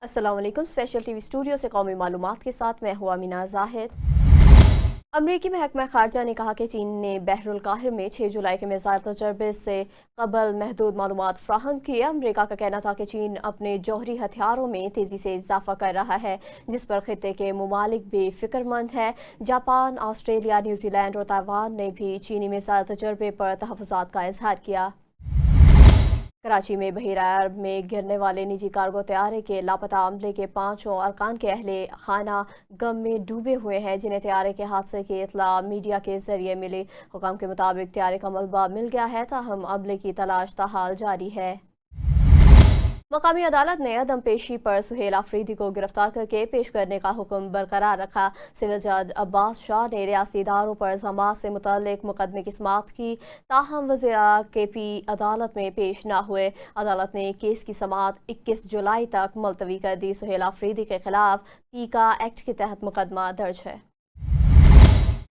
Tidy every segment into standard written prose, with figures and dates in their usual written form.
अस्सलाम वालेकुम। Special TV studio से कौमी मालूमात के साथ मैं हूँ अमीना जाहिद। अमरीकी महकमा खारजा ने कहा कि चीन ने बहरुल काहिर में 6 जुलाई के मिसाइल तजर्बे से कबल महदूद मालूमात फ्राहम किए। अमरीका का कहना था कि चीन अपने जौहरी हथियारों में तेज़ी से इजाफा कर रहा है, जिस पर खित्ते के ममालिक बेफिक्रमंद है। जापान, ऑस्ट्रेलिया, न्यूजीलैंड और ताइवान ने भी चीनी मिसाइल तजर्बे पर तहफ़्फ़ुज़ात का इजहार किया। कराची में बहीरा अरब में गिरने वाले निजी कार्गो तैयारे के लापता अमले के 5 अरकान के अहले खाना गम में डूबे हुए हैं, जिन्हें तैयारे के हादसे की इतला मीडिया के जरिए मिली। हुकाम के मुताबिक तैयारे का मलबा मिल गया है, ताहम अमले की तलाश ताहाल जारी है। मकामी अदालत ने अदम पेशी पर सुहेल आफरीदी को गिरफ्तार करके पेश करने का हुक्म बरकरार रखा। सिविल जज अब्बास शाह ने रियासती इदारों पर जमात से मुतल्लिक मुकदमे की समाअत की, ताहम वज़ीर KP अदालत में पेश न हुए। अदालत ने केस की समाअत 21 जुलाई तक मुलतवी कर दी। सुहेल आफरीदी के खिलाफ पीका एक्ट के तहत मुकदमा दर्ज है।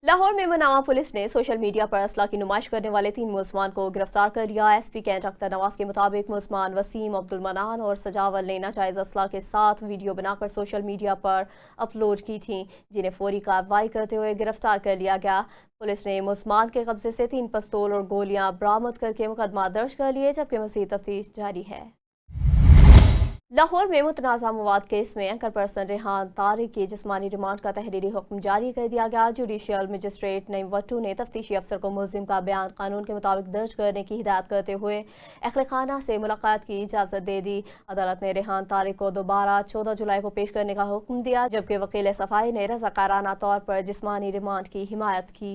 लाहौर में मनावा पुलिस ने सोशल मीडिया पर असला की नुमाइश करने वाले 3 मुलजमान को गिरफ्तार कर लिया। SP कैंट अख्तर नवाज के मुताबिक मुलजमान वसीम, अब्दुल मनान और सजावल ने नाजायज असला के साथ वीडियो बनाकर सोशल मीडिया पर अपलोड की थी, जिन्हें फौरी कार्रवाई करते हुए गिरफ्तार कर लिया गया। पुलिस ने मुलजमान के कब्जे से 3 पिस्तौल और गोलियां बरामद करके मुकदमा दर्ज कर लिए, जबकि मज़ीद तफ्तीश जारी है। लाहौर में मुतनाज़ा मवाद केस में एंकर पर्सन रेहान तारिक की जिस्मानी रिमांड का तहरीरी हुक्म जारी कर दिया गया। जुडिशियल मजिस्ट्रेट नईम वट्टू ने तफ्तीशी अफसर को मुलजिम का बयान कानून के मुताबिक दर्ज करने की हिदायत करते हुए अखलाखाना से मुलाकात की इजाज़त दे दी। अदालत ने रेहान तारिक को दोबारा 14 जुलाई को पेश करने का हुक्म दिया, जबकि वकील सफाई ने रज़ाकाराना तौर पर जिस्मानी रिमांड की हिमायत की।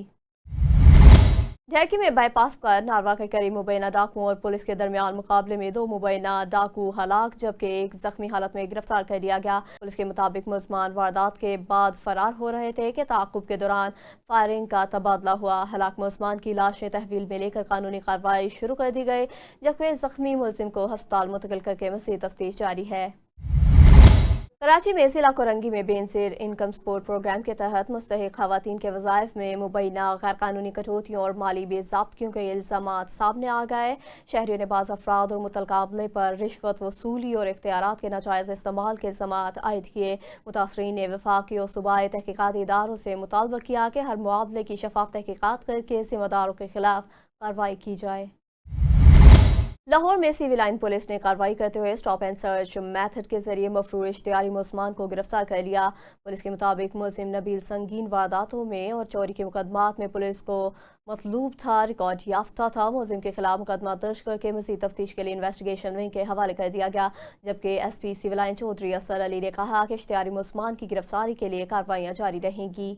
झरकी में बाईपास पर नारवा के करीब मुबैना डाकुओं और पुलिस के दरमियान मुकाबले में 2 मुबैना डाकू हलाक, जबकि एक जख्मी हालत में गिरफ्तार कर लिया गया। पुलिस के मुताबिक मुलजमान वारदात के बाद फरार हो रहे थे कि ताक़ुब के दौरान फायरिंग का तबादला हुआ। हलाक मुलजमान की लाशें तहवील में लेकर कानूनी कार्रवाई शुरू कर दी गई, जबकि जख्मी मुलजिम को अस्पताल मुंतकिल करके मज़ीद तफ्तीश जारी है। कराची में जिला कोरंगी में बेनज़ीर इनकम सपोर्ट प्रोग्राम के तहत मुस्तहिक खवातीन के वज़ाइफ में मुबैना गैर कानूनी कटौतियों और माली बेज़ाब्तियों के इल्ज़ामात सामने आ गए। शहरियों ने बाज़ अफराद और मुतलका अमले पर रिश्वत वसूली और इख्तियारात के नाजायज़ इस्तेमाल के इल्ज़ामात आयद किए। मुतासरीन ने वफाकी और सूबाई तहकीकाती इदारों से मुतालबा किया कि हर मामले की शफाफ तहकीकात करके ज़िम्मेदारों के खिलाफ कार्रवाई की जाए। लाहौर में सिविल लाइन पुलिस ने कार्रवाई करते हुए स्टॉप एंड सर्च मेथड के जरिए मफरूर इश्तिहारी मुलजमान को गिरफ्तार कर लिया। पुलिस के मुताबिक मुलजिम नबील संगीन वारदातों में और चोरी के मुकदमात में पुलिस को मतलूब था, रिकॉर्ड याफ्ता था। मुलजिम के खिलाफ मुकदमा दर्ज करके मज़ीद तफ्तीश के लिए इन्वेस्टिगेशन विंग के हवाले कर दिया गया, जबकि SP सिविल लाइन चौधरी असर अली ने कहा कि इश्तिहारी मुलजमान की गिरफ्तारी के लिए कार्रवाइयाँ जारी रहेंगी।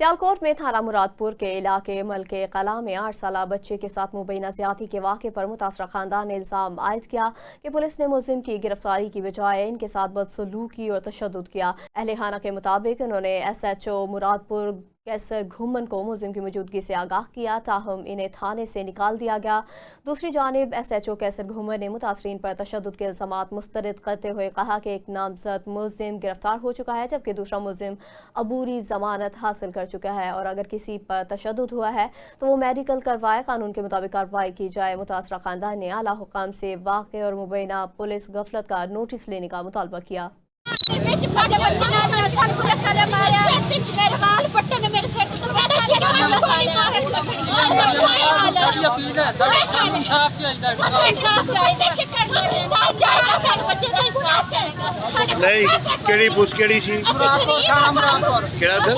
सियालकोट में थाना मुरादपुर के इलाके मलके कला में 8 साला बच्चे के साथ मुबैना ज्यादती के वाक़े पर मुतासरा खानदान ने इल्ज़ाम आयद किया कि पुलिस ने मुलजिम की गिरफ्तारी की बजाय इनके साथ बदसलूकी और तशद्दुद किया। अहले खाना के मुताबिक उन्होंने SHO मुरादपुर कैसर घुमन को मुलजिम की मौजूदगी से आगाह किया, ताहम इन्हें थाने से निकाल दिया गया। दूसरी जानिब SHO कैसर घुमन ने मुतासरीन पर तशद्दुद के इल्ज़ामात मुस्तरद करते हुए कहा कि एक नामजद मुलजिम गिरफ्तार हो चुका है, जबकि दूसरा मुलजिम अबूरी जमानत हासिल कर चुका है और अगर किसी पर तशद्दुद हुआ है तो वो मेडिकल करवाए, कानून के मुताबिक कार्रवाई की जाए। मुतासरा खानदान ने आला हुकाम से वाक़े और मुबैना पुलिस गफलत का नोटिस लेने का मुतालबा किया। नहीं केड़ी पूछ केड़ी सी केड़ा था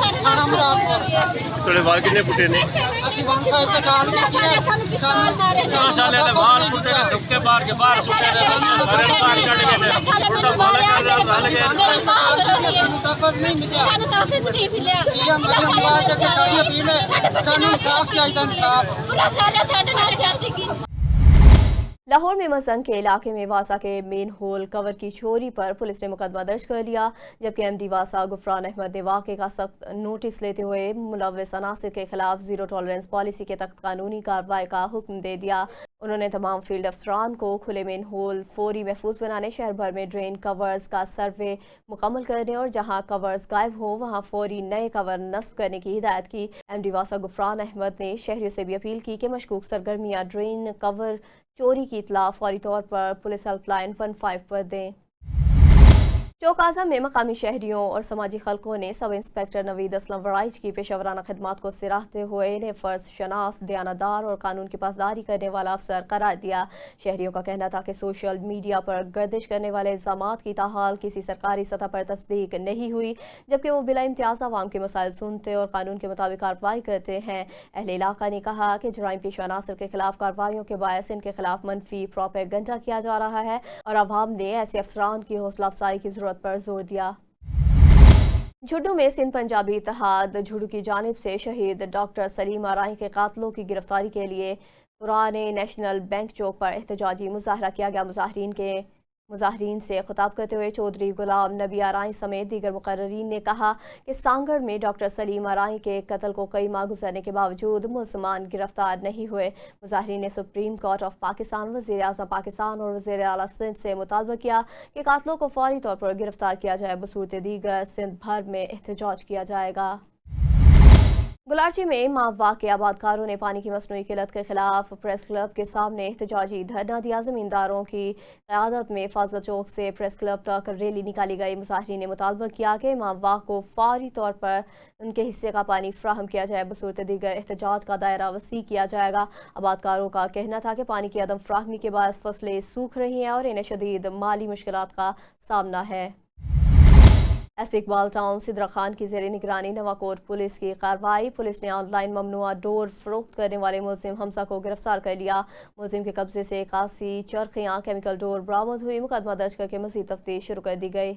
तोड़े वाल कितने फुटे ने ਅਸੀਂ 15 ਤੇ ਕਾਲ ਕੀਤੀ ਹੈ ਸਾਨੂੰ ਸਾਲੇ ਦੇ ਵਾਲ ਫੁੱਟੇ ਨੇ ਧੁੱਕੇ ਬਾਹਰ ਕੇ ਬਾਹਰ ਸੁੱਟੇ ਨੇ ਸਾਨੂੰ ਬਾਹਰ ਕੱਢ ਕੇ ਸਾਨੂੰ ਤਫਜ਼ ਨਹੀਂ ਮਿਲਿਆ ਸੀਐਮ ਆਵਾਜ਼ ਕੇ ਸਾਡੀ ਅਪੀਲ ਹੈ ਸਾਨੂੰ ਇਨਸਾਫ ਚਾਹੀਦਾ ਇਨਸਾਫ। लाहौर में मजंग के इलाके में वासा के मेन होल कवर की चोरी पर पुलिस ने मुकदमा दर्ज कर लिया, जबकि MD वासा गुफरान अहमद ने वाक़े का सख्त नोटिस लेते हुए मुलव्विस अनासिर के खिलाफ जीरो टॉलरेंस पॉलिसी के तहत कानूनी कार्रवाई का हुक्म दे दिया। उन्होंने तमाम फील्ड अफसरान को खुले मेन होल फौरी महफूज बनाने, शहर भर में ड्रेन कवर्स का सर्वे मुकम्मल करने और जहां कवर्स गायब हो वहां फौरी नए कवर नस्ब करने की हिदायत की। MD वासा गुफरान अहमद ने शहरियों से भी अपील की कि मशकूक सरगर्मियां ड्रेन कवर चोरी की इतला फौरी तौर पर पुलिस हेल्पलाइन 15 पर दें। चौक आज़म में मकामी शहरियों और समाजी खलकों ने सब इंस्पेक्टर नवीद असलम वराइज की पेशेवराना खिदमात को सराहते हुए इन्हें फ़र्ज शनास, दयानतदार और कानून की पासदारी करने वाला अफसर करार दिया। शहरियों का कहना था कि सोशल मीडिया पर गर्दिश करने वाले इल्ज़ामात की ताहाल किसी सरकारी सतह पर तस्दीक नहीं हुई, जबकि वो बिला इम्तियाज़ आवाम के मसाइल सुनते और कानून के मुताबिक कार्रवाई करते हैं। अहले इलाका ने कहा कि जराइम पेश अनासर के खिलाफ कार्रवाइयों के बायस इनके खिलाफ मनफी प्रोपेगेंडा किया जा रहा है और अवाम ने ऐसे अफसरान की हौसला अफजाई की जरूरत पर जोर दिया। झुड्डू में सिंध पंजाबी इत्तेहाद झुड्डू की जानिब से शहीद डॉक्टर सलीम आराई के कातलों की गिरफ्तारी के लिए पुराने नेशनल बैंक चौक पर एहतजाजी मुजाहरा किया गया। मुजाहरीन से खिताब करते हुए चौधरी गुलाम नबी आराई समेत दीगर मुकर्ररीन ने कहा कि सांगड़ में डॉक्टर सलीम आराई के कत्ल को कई माह गुजरने के बावजूद मुलजमान गिरफ्तार नहीं हुए। मुजाहरीन ने सुप्रीम कोर्ट ऑफ पाकिस्तान, वज़ीर आज़म पाकिस्तान और वज़ीर आला सिंध से मुतालबा किया कि कातलों को फौरी तौर पर गिरफ्तार किया जाए। बसूरत दीगर सिंध भर में एहतजाज किया जाएगा। गुलारची में मावा के आबादकारों ने पानी की मसनूई किल्लत के खिलाफ प्रेस क्लब के सामने एहतजाजी धरना दिया। जमींदारों की क़यादत में फाजला चौक से प्रेस क्लब तक रैली निकाली गई। मुजाहिरीन ने मुतालबा किया कि मावा को फौरी तौर पर उनके हिस्से का पानी फ्राहम किया जाए। बसूरत दीगर एहतजाज का दायरा वसी किया जाएगा। आबादकारों का कहना था कि पानी की अदम फ्राहमी के बाद फसलें सूख रही हैं और इन्हें शदीद माली मुश्किलात का सामना है। एसपी इकबाल टाउन सिद्रा खान की ज़ेरे निगरानी नवाकोट पुलिस की कार्रवाई। पुलिस ने ऑनलाइन ममनुआ डोर फरोख्त करने वाले मुलजिम हमजा को गिरफ्तार कर लिया। मुलजिम के कब्जे से 81 चरखियाँ केमिकल डोर बरामद हुई। मुकदमा दर्ज करके मज़ीद तफ्तीश शुरू कर दी गई।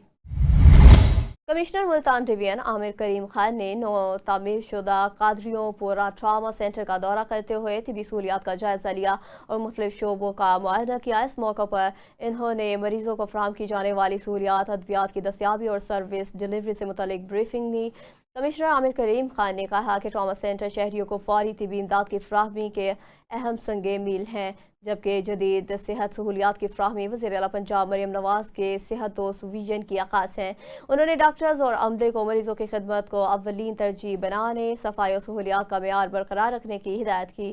कमिश्नर मुल्तान डिवीजन आमिर करीम खान ने नौ तामीर शुदा कादरियों पूरा ट्रामा सेंटर का दौरा करते हुए तिबी सहूलियात का जायजा लिया और मुख्तलिफ शोबों का मुआयना किया। इस मौके पर इन्होंने मरीजों को फराहम की जाने वाली सहूलियात, अद्वियात की दस्तियाबी और सर्विस डिलीवरी से मुतल्लिक ब्रीफिंग दी। कमिश्नर आमिर करीम खान ने कहा कि ट्रामा सेंटर शहरियों को फौरी तिबी इमदाद की फराहमी के अहम संगे मील हैं, जबकि जदीद सेहत सहूलियात की फराहमी वज़ीर आला पंजाब मरियम नवाज के सेहत दोस्त विजन की आगाज़ है। उन्होंने डॉक्टर्स और अमले को मरीजों की खिदमत को अव्वलीन तरजीह बनाने, सफाई और सहूलियात का मेयार बरकरार रखने की हिदायत की।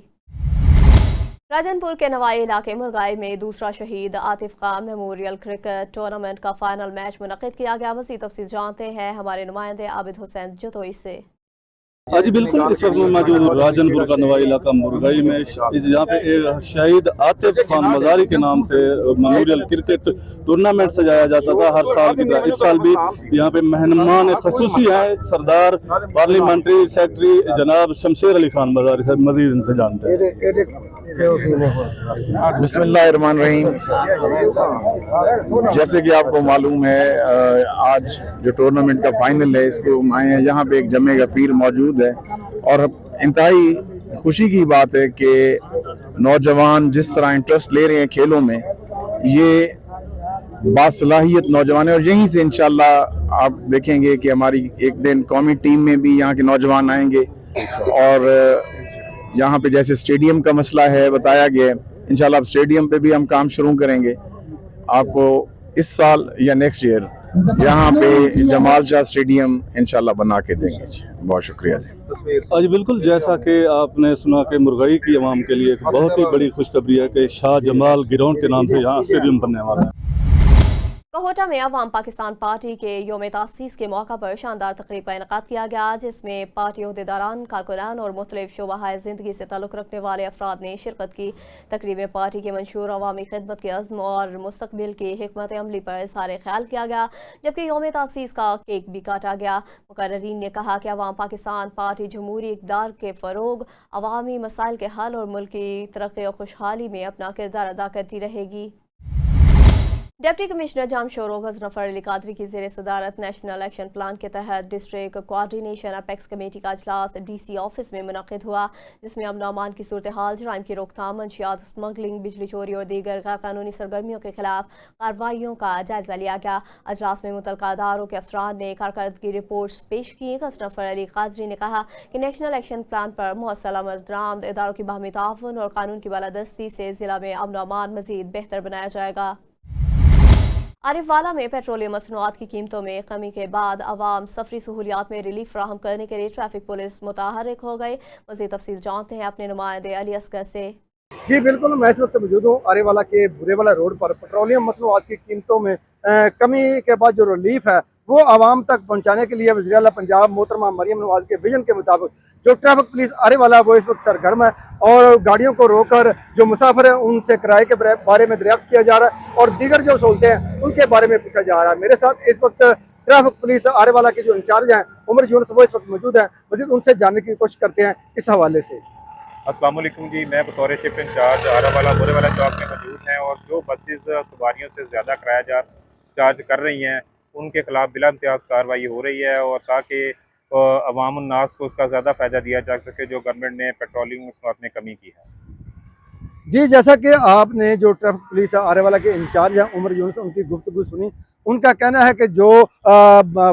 राजनपुर के नवाई इलाके मुरगाई में दूसरा शहीद Atif Khan memorial cricket tournament का फाइनल मैच मुनक़िद किया गया। मज़ीद तफसील जानते हैं हमारे नुमाइंदे आबिद हुसैन जतोई से। जी बिल्कुल, इस वक्त मैं मौजूद राजनपुर का नवाई इलाका मुरगाई में यहाँ पे एक शहीद आतिफ खान मज़ारी के नाम से मेमोरियल क्रिकेट टूर्नामेंट सजाया जाता था हर साल की तरह। इस साल भी यहाँ पे मेहमान ख़ुसूसी हैं सरदार पार्लियामेंट्री सेक्रेटरी जनाब शमशेर अली खान मज़ारी साहब। मज़ीद इनसे जानते हैं। बिस्मिल्लाहिर्रहमानिर्रहीम। जैसे कि आपको मालूम है आज जो टूर्नामेंट का फाइनल है इसको आए हैं, यहाँ पे एक जमे गफीर मौजूद है और इंतहाई खुशी की बात है कि नौजवान जिस तरह इंटरेस्ट ले रहे हैं खेलों में, ये बासलाहियत नौजवान है और यहीं से इंशाल्लाह आप देखेंगे कि हमारी एक दिन कौमी टीम में भी यहाँ के नौजवान आएंगे और यहाँ पे जैसे स्टेडियम का मसला है बताया गया है, इंशाल्लाह अब स्टेडियम पे भी हम काम शुरू करेंगे। आपको इस साल या नेक्स्ट ईयर यहाँ पे जमाल शाह स्टेडियम इंशाल्लाह बना के देंगे। बहुत शुक्रिया जी। आज बिल्कुल, जैसा कि आपने सुना कि मुरगाई की आवाम के लिए एक बहुत ही बड़ी खुशखबरी है कि शाह जमाल ग्राउंड के नाम से यहाँ स्टेडियम बनने वाला है। कोहटा में अवाम पाकिस्तान पार्टी के योम तासीस के मौका पर शानदार तकरीब का इनेकाद किया गया, जिसमें पार्टी ओहदेदारान, कारकुनान और मुख्तलिफ शोबाहाए ज़िंदगी से ताल्लुक़ रखने वाले अफराद ने शिरकत की। तकरीब में पार्टी के मंशूर अवामी खिदमत के अज़्म और मुस्तक़बिल की हिकमत अमली पर इज़हार ख्याल किया गया, जबकि योम तासीस का केक भी काटा गया। मुकर्ररीन ने कहा कि अवाम पाकिस्तान पार्टी जमहूरी इक़्तिदार के फ़रोग़, अवामी मसाइल के हल और मुल्क की तरक्की और खुशहाली में अपना किरदार अदा करती रहेगी। डिप्टी कमिश्नर जामशोरो गजनफर अली कादरी की ज़ेर सदारत नेशनल एक्शन प्लान के तहत डिस्ट्रिक्ट कोऑर्डिनेशन अपेक्स कमेटी का इजलास DC ऑफिस में मुनक़िद हुआ, जिसमें अमन अमान की सूरत हाल, जराइम की रोकथाम, मंशियात स्मगलिंग, बिजली चोरी और दीगर गैर कानूनी सरगर्मियों के खिलाफ कार्रवाइयों का जायजा लिया गया। इजलास में मुतल्लिक़ अदारों के अफसरान ने कारकर्दगी रिपोर्ट्स पेश की। गजनफर अली कादरी ने कहा कि नेशनल एक्शन प्लान पर मुअस्सल अमल दरामद, इदारों की बाहमी ताउन और कानून की बालादस्ती से ज़िला में अमन अमान मज़ीद बेहतर बनाया जाएगा। आरिफवाला में पेट्रोलियम मसनूआत की कीमतों में कमी के बाद अवाम सफरी सहूलियात में रिलीफ फराहम करने के लिए ट्रैफिक पुलिस मुतहर्रिक हो गई। मज़ीद तफसील जानते हैं अपने नुमाइंदे अली असगर से। जी बिल्कुल, मैं इस वक्त मौजूद हूँ आरिफवाला के बुरेवाला रोड पर। पेट्रोलियम मसनूआत की कीमतों में कमी के बाद जो रिलीफ है वो आवाम तक पहुंचाने के लिए वज़ीर आला पंजाब मोहतरमा मरियम नवाज के विजन के मुताबिक जो ट्रैफिक पुलिस आरे वाला वो इस वक्त सरगर्म है और गाड़ियों को रोककर जो मुसाफिर हैं उनसे किराए के बारे में दरियाफ्त किया जा रहा है और दीगर जो सहूलतें हैं उनके बारे में पूछा जा रहा है। मेरे साथ इस वक्त ट्रैफिक पुलिस आरे वाला के जो इंचार्ज हैं उमर यूनुस वो इस वक्त मौजूद हैं, मज़ीद उनसे जानने की कोशिश करते हैं इस हवाले से। अस्सलाम वालेकुम जी, मैं बतौर शिफ्ट इंचार्ज आरावाला बोरेवाला चौक में मौजूद हैं और जो बसेस सवारियों से ज़्यादा किराया चार्ज कर रही हैं उनके खिलाफ बिला इम्तियाज़ कार्रवाई हो रही है और ताकि अवाम उन्नास को उसका ज़्यादा फ़ायदा दिया जा सके जो गवर्नमेंट ने पेट्रोलिंग उसमें में कमी की है। जी, जैसा कि आपने जो ट्रैफिक पुलिस आरेवाला के इंचार्ज हैं उमर यूनुस उनकी गुफ्तगू सुनी, उनका कहना है कि जो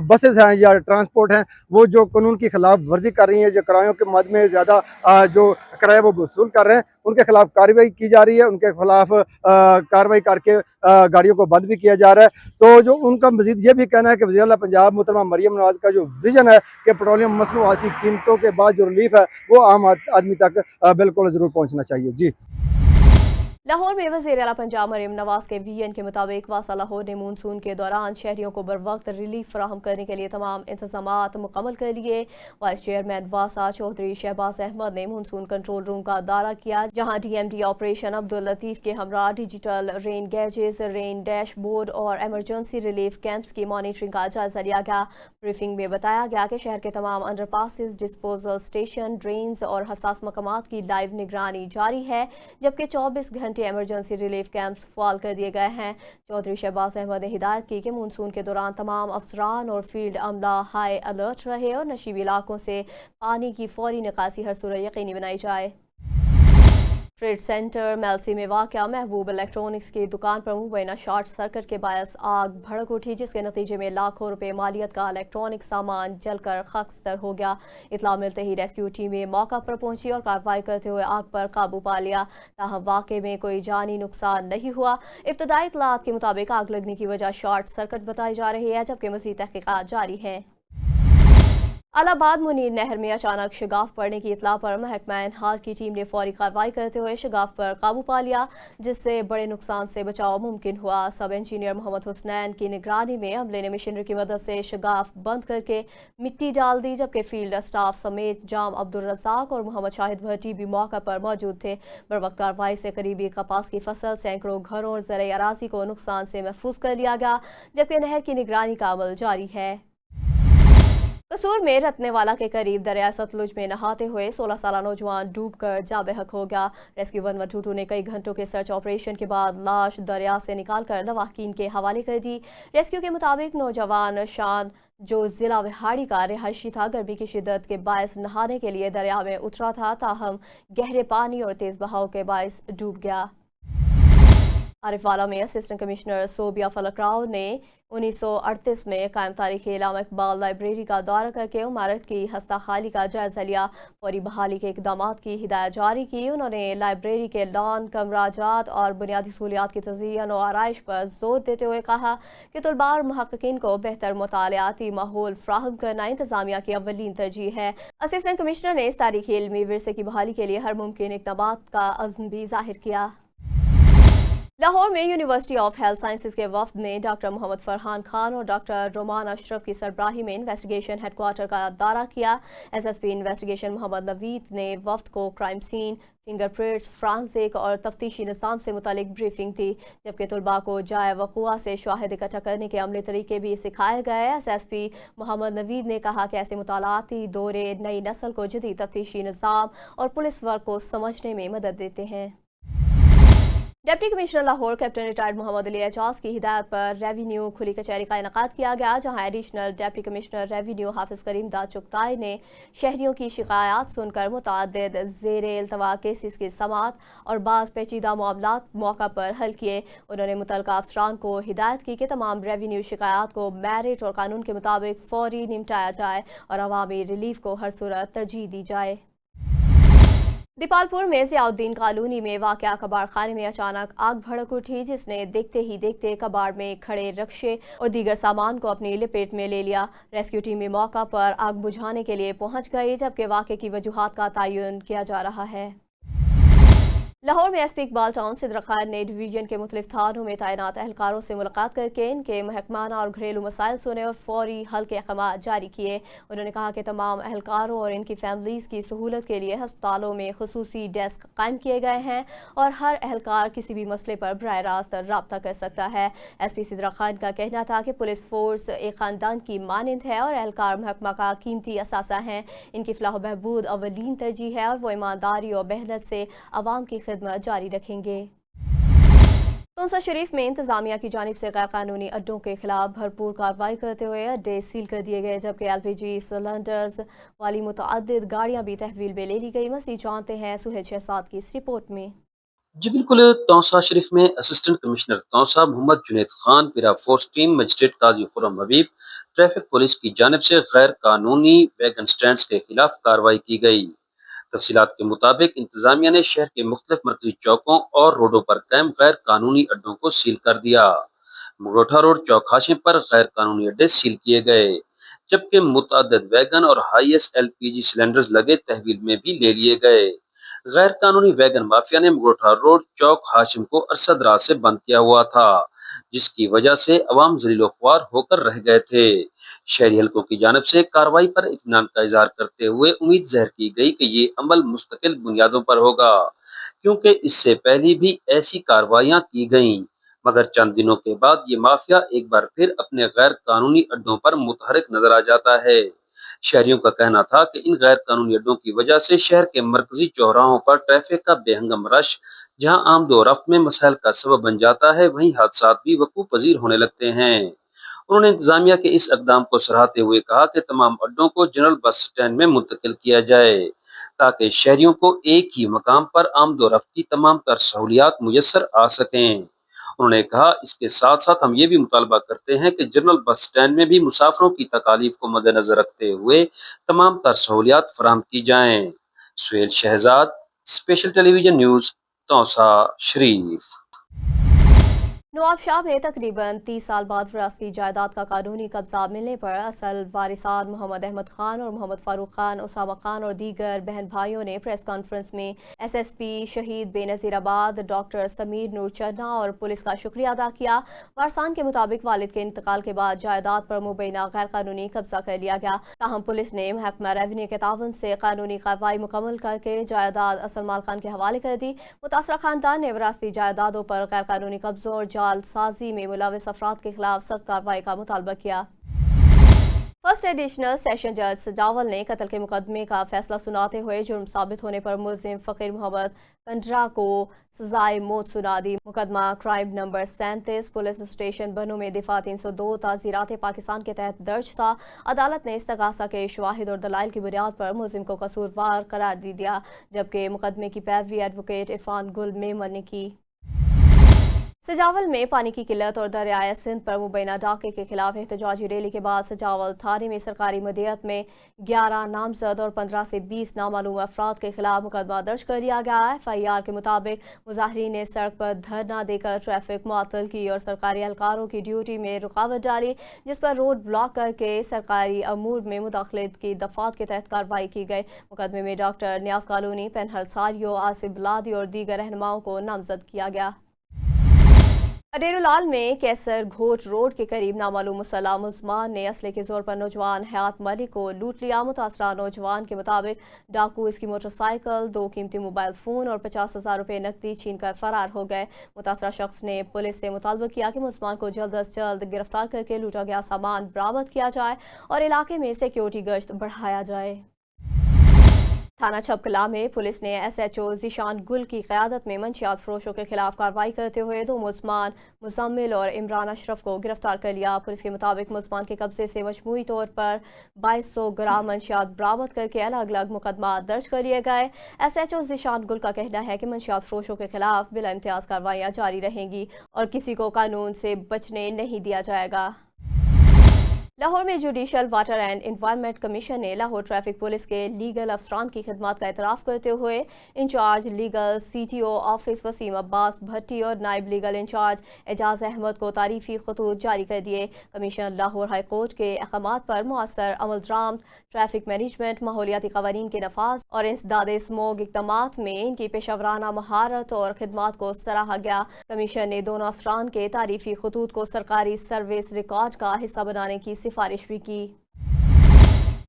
बसेस हैं या ट्रांसपोर्ट हैं वो जो कानून की खिलाफ वर्जी कर रही हैं, जो किरायों के मद में ज़्यादा जो किराया वो वसूल कर रहे हैं उनके खिलाफ कार्रवाई की जा रही है, उनके खिलाफ कार्रवाई करके गाड़ियों को बंद भी किया जा रहा है। तो जो उनका मजीद ये भी कहना है कि वज़ीर आला पंजाब मोहतरमा मरियम नवाज का जो विजन है कि पेट्रोलियम मसनूआत की कीमतों के बाद जो रिलीफ है वो आम आदमी तक बिल्कुल ज़रूर पहुँचना चाहिए। जी, लाहौर में वज़ीर आला पंजाब मरियम नवाज के वीएन के मुताबिक वासा लाहौर ने मानसून के दौरान शहरियों को बरवक्त रिलीफ फराहम करने के लिए तमाम इंतजामात मुकम्मल कर लिए। वाइस चेयरमैन वासा चौधरी शहबाज अहमद ने मानसून कंट्रोल रूम का दौरा किया, जहां डीएमडी ऑपरेशन अब्दुल लतीफ़ के हमरा digital rain gauges, rain dashboard और एमरजेंसी रिलीफ कैंप्स की मॉनिटरिंग का जायजा लिया गया। ब्रीफिंग में बताया गया कि शहर के तमाम अंडरपासेस, डिस्पोजल स्टेशन, ड्रेन्स और हसास मकामात की लाइव निगरानी जारी है, जबकि 24 घंटे एमरजेंसी रिलीफ कैंप्स फाल कर दिए गए हैं। चौधरी शहबाज अहमद ने हिदायत की कि मानसून के दौरान तमाम अफसरान और फील्ड अमला हाई अलर्ट रहे और नशीबी इलाकों से पानी की फौरी निकासी हर सूरत यकीनी बनाई जाए। ट्रेड सेंटर मेलसी में वाक़या महबूब इलेक्ट्रॉनिक्स की दुकान पर मुबैना शॉर्ट सर्किट के बायस आग भड़क उठी, जिसके नतीजे में लाखों रुपए मालियत का इलेक्ट्रॉनिक सामान जलकर खाकस्तर हो गया। इतला मिलते ही रेस्क्यू टीमें मौका पर पहुंची और कार्रवाई करते हुए आग पर काबू पा लिया। ताहम वाक़े में कोई जानी नुकसान नहीं हुआ। इब्तदाई इत्तलात के मुताबिक आग लगने की वजह शॉर्ट सर्किट बताई जा रही है, जबकि मज़ीद तहक़ीक़ात जारी है। अलाहाबाद मुनीर नहर में अचानक शगाफ पड़ने की इतला पर महकमा हाल की टीम ने फौरी कार्रवाई करते हुए शगाफ पर काबू पा लिया, जिससे बड़े नुकसान से बचाव मुमकिन हुआ। सब इंजीनियर मोहम्मद हुसनैन की निगरानी में अमले ने मशीनरी की मदद से शगाफ बंद करके मिट्टी डाल दी, जबकि फील्ड स्टाफ समेत जाम अब्दुल रज़ाक और मोहम्मद शाहिद भट्टी भी मौका पर मौजूद थे। बरवक्त कार्रवाई से करीबी कपास की फसल, सैकड़ों घरों और ज़राई अराज़ी को नुकसान से महफूज कर लिया गया, जबकि नहर की निगरानी का अमल जारी है। कसूर में रतने वाला के करीब दरिया सतलुज में नहाते हुए 16 साल नौजवान डूबकर जा बेहक हो गया। रेस्क्यू 112 ने कई घंटों के सर्च ऑपरेशन के बाद लाश दरिया से निकालकर लवाहकीन के हवाले कर दी। रेस्क्यू के मुताबिक नौजवान शान जो जिला विहाड़ी का रिहायशी था, गर्मी की शिद्दत के बायस नहाने के लिए दरिया में उतरा था, ताहम गहरे पानी और तेज बहाव के बायस डूब गया। आरिफवाला में असिस्टेंट कमिश्नर सोबिया फलकराव ने 1938 में कायम तारीखी इलामा इकबाल लाइब्रेरी का दौरा करके इमारत की हस्ता खाली का जायजा लिया। फौरी बहाली के इकदाम की हिदायत जारी की। उन्होंने लाइब्रेरी के लॉन, कमराजात और बुनियादी सहूलियात की तज़यीन और आराइश पर जोर देते हुए कहा कि तलबा और मुहक्किकीन को बेहतर मुतालियाती माहौल फ्राहम करना इंतजामिया की अव्वलीन तरजीह है। असिस्टेंट कमिश्नर ने इस तारीखी इल्मी विरसे की बहाली के लिए हर मुमकिन इक़दाम का अज़्म भी जाहिर किया। लाहौर में यूनिवर्सिटी ऑफ हेल्थ साइंसेज के वफ्द ने डॉक्टर मोहम्मद फरहान खान और डॉक्टर रोमान अशरफ की सरबराही में इन्वेस्टिगेशन हेडक्वार्टर का दौरा किया। एसएसपी इन्वेस्टिगेशन मोहम्मद नवीद ने वफ्द को क्राइम सीन, फिंगरप्रिंट्स, फ्रांसिक और तफ्तीशी निज़ाम से मुतालिक ब्रीफिंग दी, जबकि तलबा को जाए वक़ुआ से शाहिद इकट्ठा करने के अमली तरीके भी सिखाए गए। एसएसपी मोहम्मद नवीद ने कहा कि ऐसे मुतालाती दौरे नई नस्ल को जदीद तफ्तीशी निज़ाम और पुलिस वर्क को समझने में मदद देते हैं। Deputy commissioner Lahore captain retired Mohammad Ali Ejaz की हिदायत पर रेवेन्यू खुली कचहरी का इनेकाद किया गया, जहां एडिशनल डिप्टी कमिश्नर रेवेन्यू हाफिज करीम दाद चुगताई ने शहरियों की शिकायत सुनकर मुतादिद ज़ेरे इल्तवा केसेस की समाअत और बाज़ पेचीदा मामलात मौका पर हल किए। उन्होंने मुतल्लिका अफसरान को हिदायत की कि तमाम रेवेन्यू शिकायत को मेरिट और कानून के मुताबिक फौरी निपटाया जाए और अवामी रिलीफ को हर सूरत तरजीह दी जाए। दीपालपुर में ज़ियाउद्दीन कॉलोनी में वाक़या कबाड़ खाने में अचानक आग भड़क उठी, जिसने देखते ही देखते कबाड़ में खड़े रक्शे और दीगर सामान को अपनी लपेट में ले लिया। रेस्क्यू टीम मौका पर आग बुझाने के लिए पहुंच गई, जबकि वाक़े की वजूहात का तयन किया जा रहा है। लाहौर में एसपी इकबाल टाउन सिद्र खान ने डिवीजन के मुख्तलिफ थानों में तैनात एहलकारों से मुलाकात करके इनके महकमाना और घरेलू मसाइल सुने और फौरी हल के अहकाम जारी किए। उन्होंने कहा कि तमाम एहलकारों और इनकी फैमिलीज़ की सहूलत के लिए अस्पतालों में खुसूसी डेस्क कायम किए गए हैं और हर एहलकार किसी भी मसले पर बराह रास्त रब्ता कर सकता है। एसपी सिद्र खान का कहना था कि पुलिस फोर्स एक ख़ानदान की मानंद है और एहलकार महकमा का कीमती असासा हैं। इनकी फलाह व बहबूद अवलीन तरजीह है और वो ईमानदारी और मेहनत से आवाम की खिदमत जारी रखेंगे। तौसा शरीफ में इंतजामिया की जानिब से गैर कानूनी अड्डों के खिलाफ भरपूर कार्रवाई करते हुए अड्डे सील कर दिए गए, जबकि LPG सिलेंडर्स वाली मुतअद्दिद गाड़ियां भी तहवील में ले ली गई। मज़ीद जानते हैं सुहेल शहजाद की इस रिपोर्ट में। जी बिल्कुल, तौसा शरीफ में असिस्टेंट कमिश्नर तौसा मोहम्मद जुनैद खान, पिरा force team, magistrate Qazi Khurram Habib, traffic police की जानिब से गैर कानूनी वैगन स्टैंड्स के खिलाफ कार्रवाई की गई। तफसीलात के मुताबिक इंतजामिया ने शहर के मुख्तलिफ मरकजी चौकों और रोडों पर कायम गैर कानूनी अड्डों को सील कर दिया। मगरोठा रोड चौक हाशिम पर गैर कानूनी अड्डे सील किए गए, जबकि मुतअद्दिद वैगन और हाईएस्ट LPG सिलेंडर्स लगे तहवील में भी ले लिए गए। गैर कानूनी वैगन माफिया ने मगरोठा रोड चौक हाशिम को अरसद रात से बंद किया हुआ था, जिसकी वजह से अवाम जलीलो ख्वार होकर रह गए थे। शहरी हलकों की जानिब से कार्रवाई पर इत्मीनान का इजहार करते हुए उम्मीद ज़ाहिर की गई कि ये अमल मुस्तकिल बुनियादों पर होगा, क्योंकि इससे पहले भी ऐसी कार्रवाइयां की गईं, मगर चंद दिनों के बाद ये माफिया एक बार फिर अपने गैर कानूनी अड्डों पर मुतहरिक नजर आ जाता है। शहरियों का कहना था कि इन गैर कानूनी अड्डों की वजह से शहर के मरकजी चौराहों पर ट्रैफिक का बेहंगम रश जहां आमदोरफ्त में मसाइल का सबब बन जाता है, वहीं हादसात भी वकूअ पजीर होने लगते हैं। उन्होंने इंतजामिया के इस इकदाम को सराहते हुए कहा कि तमाम अड्डों को जनरल बस स्टैंड में मुंतकिल किया जाए, ताकि शहरियों को एक ही मकाम पर आमदोरफ्त की तमाम तर सहूलियात मुयस्सर आ सकें। उन्होंने कहा, इसके साथ साथ हम ये भी मुतालबा करते हैं कि जनरल बस स्टैंड में भी मुसाफिरों की तकालीफ को मद्देनजर रखते हुए तमाम तर सहूलियात फराहम की जाएं। Suhail Shahzad, special television news, Taunsa Sharif. Nawabshah में तकरीबन 30 साल बाद विरासती जायदाद का कानूनी कब्जा मिलने पर असल वारिसान मोहम्मद अहमद खान और मोहम्मद फारूक खान, उसामा खान और दीगर बहन भाइयों ने प्रेस कॉन्फ्रेंस में SSP शहीद बेनज़ीराबाद डॉक्टर समीर नूर चन्ना और पुलिस का शुक्रिया अदा किया। वारसान के मुताबिक वालिद के इंतकाल के बाद जायदाद पर मुबैना गैर कानूनी कब्जा कर लिया गया। ताहम पुलिस ने महकमा रेवेन्यू के तावन से कानूनी कार्रवाई मुकम्मल करके जायदाद असल मालकान के हवाले कर दी। मुतासरा खानदान ने विरासती जायदादों पर गैर कानूनी कब्जों और साजी में मुलविस अफराद के खिलाफ सख्त कार्रवाई का मुतालबा किया। फर्स्ट एडिशनल सेशन जज सजावल ने कत्ल के मुकदमे का फैसला सुनाते हुए जुर्म साबित होने पर मुल्जिम फकीर मोहम्मद कंडरा को सजाए मौत सुना दी। मुकदमा क्राइम नंबर 37 पुलिस स्टेशन बनू में दिफा 302 ताज़ीरात पाकिस्तान के तहत दर्ज था। अदालत ने इस्तगासा के शवाहिद और दलाइल की बुनियाद पर मुल्जिम को कसूरवार करार दे दिया, जबकि मुकदमे की पैरवी एडवोकेट इरफान गुल मेमन ने की। सजावल में पानी की किल्लत और दरियाए सिंध पर मुबैना डाके के खिलाफ एहतजाजी रैली के बाद सजावल थाने में सरकारी मदीयत में 11 नामजद और 15 से 20 नामालूम अफराद के खिलाफ मुकदमा दर्ज कर लिया गया है। FIR के मुताबिक मुजाहिरीन ने सड़क पर धरना देकर ट्रैफिक मुअत्तल की और सरकारी एहलकारों की ड्यूटी में रुकावट डाली, जिस पर रोड ब्लॉक करके सरकारी अमूर में मुदाखलत की दफात के तहत कार्रवाई की गई। मुकदमे में डॉक्टर नियाज कॉलोनी, पेनहल सारियो, आसिफ बिलादी और दीगर रहनुमाओं को नामजद किया गया। अडेरुलाल में कैसर घोट रोड के करीब नामालूम मुसल्लह मुल्ज़मान ने असले के जोर पर नौजवान हयात मलिक को लूट लिया। मुतासरा नौजवान के मुताबिक डाकू इसकी मोटरसाइकिल, 2 कीमती मोबाइल फ़ोन और 50,000 रुपये नकदी छीन कर फरार हो गए। मुतासरा शख्स ने पुलिस से मुतालबा किया कि मुल्ज़मान को जल्द अज जल्द गिरफ्तार करके लूटा गया सामान बरामद किया जाए और इलाके में सिक्योरिटी गश्त बढ़ाया जाए। थाना छपकला में पुलिस ने SHO ज़ीशान गुल की क़यादत में मंशियात फरोशों के खिलाफ कार्रवाई करते हुए 2 मुल्ज़मान मुज़म्मिल और इमरान अशरफ को गिरफ्तार कर लिया। पुलिस के मुताबिक मुल्ज़मान के कब्जे से मजमूई तौर पर 2200 ग्राम मंशियात बरामद करके अलग अलग मुकदमा दर्ज कर लिए गए। SHO ज़ीशान गुल का कहना है कि मंशियात फरोशों के खिलाफ बिला इम्तियाज़ कार्रवाइयाँ जारी रहेंगी और किसी को कानून से बचने नहीं दिया जाएगा। लाहौर में judicial water and environment commission ने लाहौर ट्रैफिक पुलिस के लीगल अफसरान की खिदमत का एतराफ़ करते हुए in charge legal CTO office Waseem Abbas Bhatti और नायब लीगल इंचार्ज एजाज अहमद को तारीफी खतूत जारी कर दिए। कमीशन लाहौर हाई कोर्ट के अहकामात पर मुअस्सर अमल दरामद, ट्रैफिक मैनेजमेंट, माहौलियाती कवानीन के नफाज और इंसदाद स्मोग इक़दामात में इनकी पेशेवराना महारत और खिदमात को सराहा गया। कमीशन ने दोनों अफसरान के तारीफी खतूत को सरकारी सर्विस रिकॉर्ड का हिस्सा बनाने की सिफारिश भी की।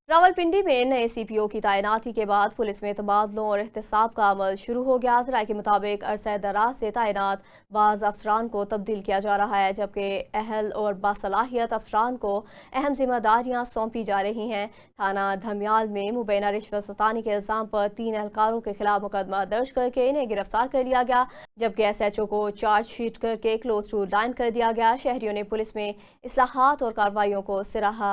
रावलपिंडी में नए CPO की तैनाती के बाद पुलिस में तबादलों और एहतसाब का अमल शुरू हो गया। ज़राए के मुताबिक अरसे दराज से तैनात बाज़ अफसरान को तब्दील किया जा रहा है, जबकि अहल और बासलाहियत अफसरान को अहम जिम्मेदारियां सौंपी जा रही हैं। थाना धमियाल में मुबैना रिश्वत सतानी के इल्ज़ाम पर 3 एहलकारों के खिलाफ मुकदमा दर्ज करके इन्हें गिरफ्तार कर लिया गया, जबकि SHO को चार्जशीट करके क्लोज टू लाइन कर दिया गया। शहरियों ने पुलिस में इस्लाहात और कार्रवाइयों को सराहा।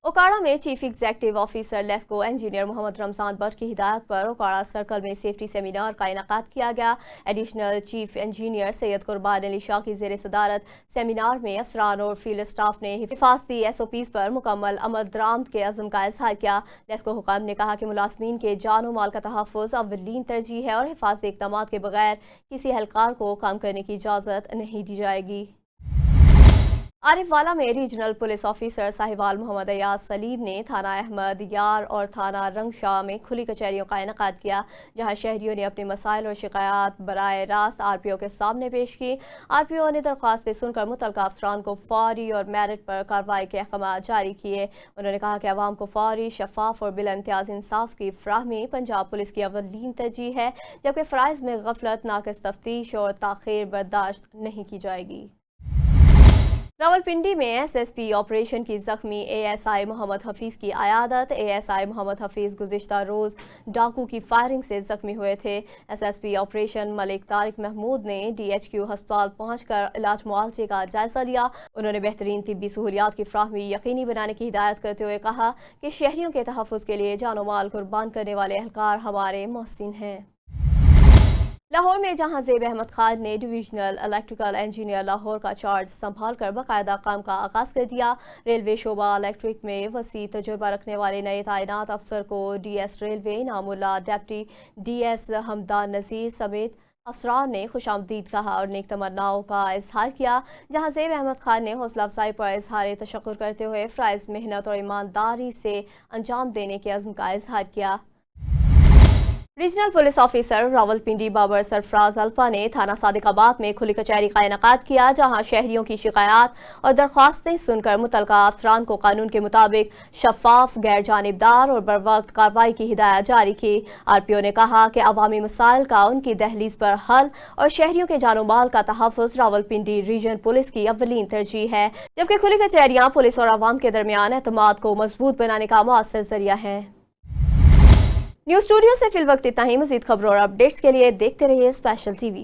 ओकाड़ा में chief executive officer LESCO engineer Mohammad Ramzan Butt की हिदायत पर ओकाड़ा सर्कल में सेफ्टी सेमिनार का इनेकाद किया गया। एडिशनल चीफ इंजीनियर सैयद कुर्बान अली शाह की ज़ेर सदारत सेमिनार में अफसरान और फील्ड स्टाफ ने हिफाजती SOPs पर मुकम्मल अमल दरामद के अज़्म का इज़हार किया। लेस्को हुकाम ने कहा कि मुलाज़मीन के जान माल का तहफ़्फ़ुज़ अव्वलीन तरजीह है और हिफाजती इक़दामात के बगैर किसी एहलकार को काम करने की इजाज़त नहीं दी जाएगी। आरिफवाला में regional police officer Sahiwal Mohammad Ayaz Saleem ने थाना अहमद यार और थाना रंगशाह में खुली कचहरियों का इनेकाद किया, जहां शहरियों ने अपने मसाइल और शिकायत बराए रास्त RPO के सामने पेश की। RPO ने दरख्वास्तें सुनकर मुतलका अफसरान को फौरी और मेरिट पर कार्रवाई के अहकाम जारी किए। उन्होंने कहा कि अवाम को फौरी, शफाफ और बिला इम्तियाज इंसाफ की फ्राहमी पंजाब पुलिस की अव्वलीन तरजीह है, जबकि फ़राइज़ में गफलत, नाक़िस तफ्तीश और ताख़ीर बर्दाश्त नहीं की जाएगी। रावलपिंडी में SSP ऑपरेशन की जख्मी ASI मोहम्मद हफीज़ की आयादत। ASI मोहम्मद हफीज़ गुज़िश्ता रोज़ डाकू की फायरिंग से जख्मी हुए थे। SSP ऑपरेशन मलिक तारिक महमूद ने DHQ हस्पताल पहुंचकर इलाज मुआवजे का जायजा लिया। उन्होंने बेहतरीन तिब्बी सहूलियात की फ्राहमी यकीनी बनाने की हिदायत करते हुए कहा कि शहरियों के तहफ़्फ़ुज़ के लिए जानो माल कुर्बान करने वाले एहलकार हमारे मोहसिन हैं। लाहौर में जहां ज़ेब अहमद खान ने डिविजनल इलेक्ट्रिकल इंजीनियर लाहौर का चार्ज संभाल कर बाकायदा काम का आगाज़ कर दिया। रेलवे शोबा इलेक्ट्रिक में वसी तजुर्बा रखने वाले नए तैनात अफसर को DS railway Inamullah, deputy DS Hamdan Nazir समेत अफसरान ने खुशामदीद कहा और नेक तमन्नाओं का इजहार किया। जहां ज़ेब अहमद खान ने हौसला अफजाई पर इजहार तशक्कुर करते हुए फ़राइज़ मेहनत और ईमानदारी से अंजाम देने के अज़्म का इजहार किया। Regional police officer Rawalpindi Babar Sarfraz Alpa ने थाना सादिकाबाद में खुली कचहरी का इनेकाद किया, जहां शहरियों की शिकायत और दरख्वास्तें सुनकर मुतलका अफसरान को कानून के मुताबिक शफाफ, गैर जानिबदार और बरवक्त कार्रवाई की हिदायत जारी की। RPO ने कहा कि अवामी मसाइल का उनकी दहलीज पर हल और शहरियों के जानो माल का तहफ़्फ़ुज़ रावलपिंडी रीजन पुलिस की अव्वलीन तरजीह है, जबकि खुली कचहरियाँ पुलिस और अवाम के दरमियान एतमाद को मजबूत बनाने का मुअस्सर जरिया है। न्यूज़ स्टूडियो से फिल वक्त इतना ही। मज़ीद खबरों और अपडेट्स के लिए देखते रहिए स्पेशल TV।